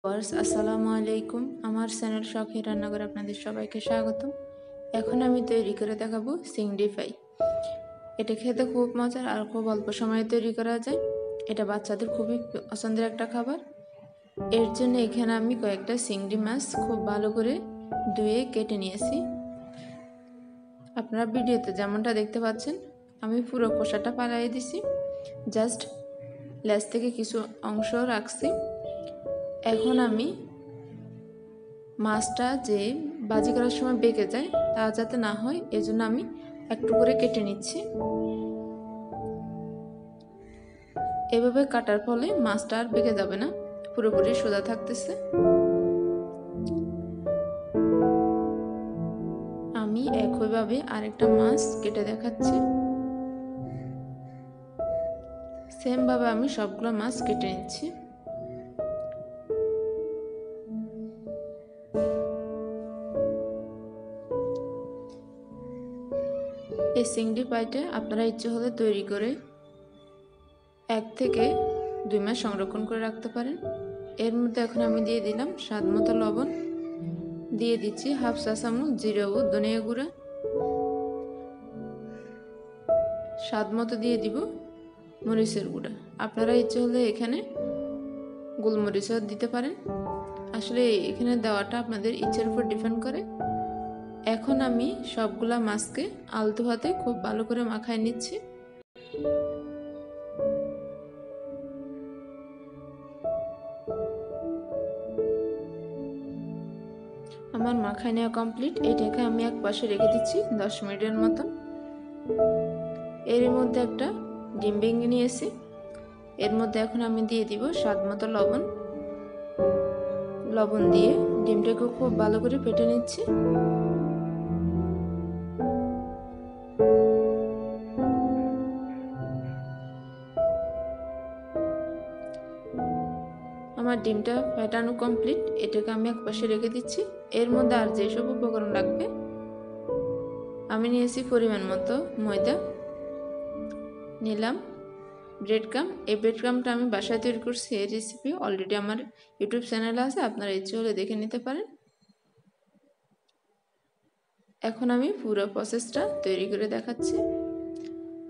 আসসালামু আলাইকুম। আমার চ্যানেল শখের রান্নাঘর আপনাদের সবাইকে স্বাগতম। এখন আমি তৈরি করে দেখাবো চিংড়ি ফ্রাই। এটা খেতে খুব মজার আর খুব অল্প সময়ে তৈরি করা যায়। এটা বাচ্চাদের খুবই পছন্দের একটা খাবার। এর জন্য এখানে আমি কয়েকটা চিংড়ি মাছ খুব ভালো করে ধুয়ে কেটে নিয়েছি। আপনারা ভিডিওতে যেমনটা দেখতে পাচ্ছেন আমি পুরো খোসাটা ফালাই দিছি, জাস্ট লেজ থেকে কিছু অংশ রাখছি। এখন আমি মাছটা যে ভাজি করার সময় বেঁকে যায় তা যাতে না হয় এজন্য আমি একটু করে কেটে নিচ্ছি। এভাবে কাটার ফলে মাছটা আর বেঁকে যাবে না, পুরোপুরি সোজা থাকতেছে। আমি একইভাবে আরেকটা মাছ কেটে দেখাচ্ছি। সেম ভাবে আমি সবগুলো মাছ কেটে নিচ্ছি। এই চিংড়ি ফ্রাইটা আপনারা ইচ্ছে হলে তৈরি করে 1 থেকে 2 মাস সংরক্ষণ করে রাখতে পারেন। এর মধ্যে এখন আমি দিয়ে দিলাম স্বাদ মতো লবণ, দিয়ে দিচ্ছি হাফ চা চামচ জিরা ও ধনিয়া গুঁড়া, স্বাদ মতো দিয়ে দিব মরিচের গুঁড়া। আপনারা ইচ্ছে হলে এখানে গোলমরিচও দিতে পারেন। আসলে এখানে দেওয়াটা আপনাদের ইচ্ছের উপর ডিপেন্ড করে। এখন আমি সবগুলা মাছকে আলতো হাতে খুব ভালো করে মাখায় নিচ্ছি। আমার মাখায় নেওয়া কমপ্লিট। এটাকে আমি এক পাশে রেখে দিচ্ছি 10 মিনিটের মতন। এর মধ্যে একটা ডিম ভেঙে নিয়েছি। এর মধ্যে এখন আমি দিয়ে দিব স্বাদ মতো লবণ দিয়ে ডিমটাকে খুব ভালো করে ফেটে নিচ্ছি। আমার ডিমটা ফেটানো কমপ্লিট। এটাকে আমি এক পাশে রেখে দিচ্ছি। এর মধ্যে আর যেসব উপকরণ লাগবে আমি নিয়েছি পরিমাণ মতো ময়দা, নিলাম ব্রেড ক্রাম্ব। এই ব্রেড ক্রাম্বটা আমি বাসায় তৈরি করছি। এই রেসিপি অলরেডি আমার ইউটিউব চ্যানেলে আছে, আপনারা ইচ্ছে হলে দেখে নিতে পারেন। এখন আমি পুরো প্রসেসটা তৈরি করে দেখাচ্ছি।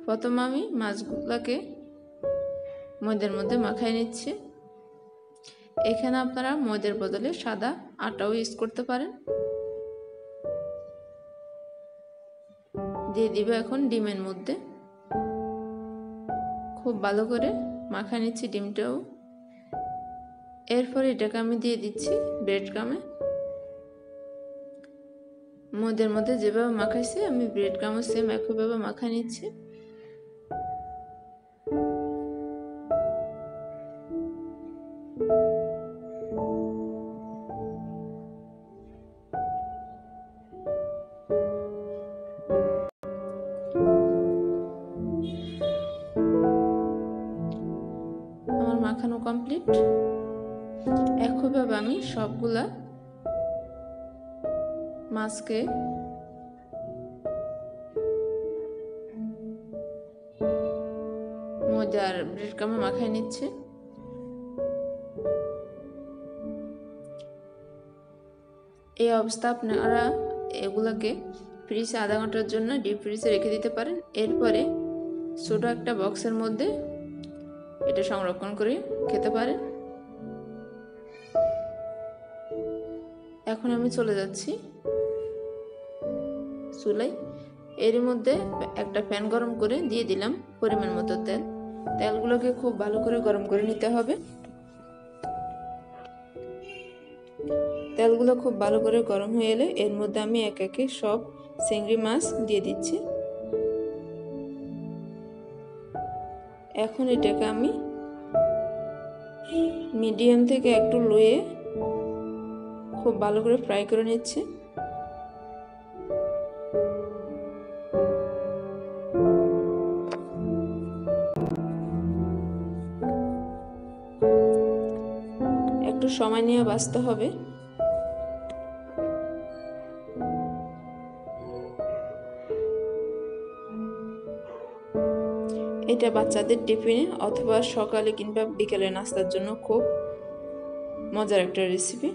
প্রথমে আমি মাছগুলোকে ময়দার মধ্যে মাখায় নিচ্ছি। এখানে আপনারা ময়দার বদলে সাদা আটাও ইউজ করতে পারেন। দিয়ে দিব এখন ডিমের মধ্যে, খুব ভালো করে মাখায় নিচ্ছি ডিমটাও। এরপর এটাকে আমি দিয়ে দিচ্ছি ব্রেড ক্রাম্বে। ময়দার মধ্যে যেভাবে মাখাইছি আমি ব্রেড ক্রাম্বও সেম একইভাবে মাখায় নিচ্ছি। আমার মাখানো কমপ্লিট। একইভাবে আমি সবগুলা মাছকে ময়দার ব্রেড ক্রাম্বে মাখায় নিচ্ছে। এই অবস্থা আপনারা এগুলোকে ফ্রিজে আধা ঘন্টার জন্য ডিপ ফ্রিজে রেখে দিতে পারেন। এরপরে ছোট একটা বক্সের মধ্যে এটা সংরক্ষণ করে খেতে পারেন। এখন আমি চলে যাচ্ছি চুলায়। এর মধ্যে একটা প্যান গরম করে দিয়ে দিলাম পরিমাণ মতো তেল। তেলগুলোকে খুব ভালো করে গরম করে নিতে হবে। তেলগুলো খুব ভালো করে গরম হয়ে এলে এর মধ্যে আমি এক একে সব চিংড়ি মাছ দিয়ে দিচ্ছি। এখন এটাকে আমি মিডিয়াম থেকে একটু লোয়ে খুব ভালো করে ফ্রাই করে নিচ্ছি। একটু সময় নিয়ে ভাজতে হবে। এটা বাচ্চাদের টিফিনে অথবা সকালে কিংবা বিকেলে নাস্তার জন্য খুব মজার একটা রেসিপি।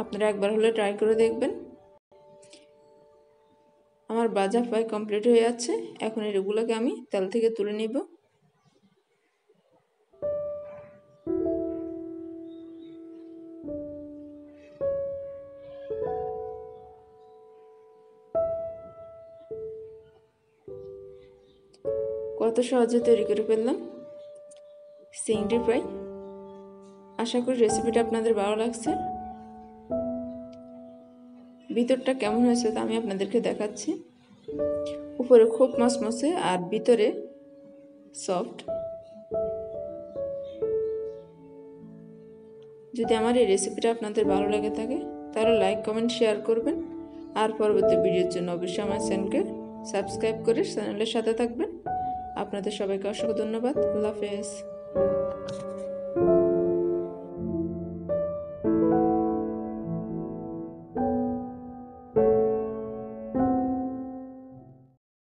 আপনারা একবার হলে ট্রাই করে দেখবেন। আমার ভাজা প্রায় কমপ্লিট হয়ে যাচ্ছে। এখন এগুলোকে আমি তেল থেকে তুলে নিব। কত সহজে তৈরি করে ফেললাম চিংড়ি ফ্রাই। আশা করি রেসিপিটা আপনাদের ভালো লাগছে। ভিতরটা কেমন হয়েছে তা আমি আপনাদেরকে দেখাচ্ছি। উপরে খুব মচমচে আর ভিতরে সফট। যদি আমার এই রেসিপিটা আপনাদের ভালো লাগে থাকে তাহলে লাইক কমেন্ট শেয়ার করবেন। আর পরবর্তী ভিডিওর জন্য অবশ্যই আমার চ্যানেলকে সাবস্ক্রাইব করে চ্যানেলের সাথে থাকবেন। আপনাদের সবাইকে অসংখ্য ধন্যবাদ। আল্লাহ হাফেজ।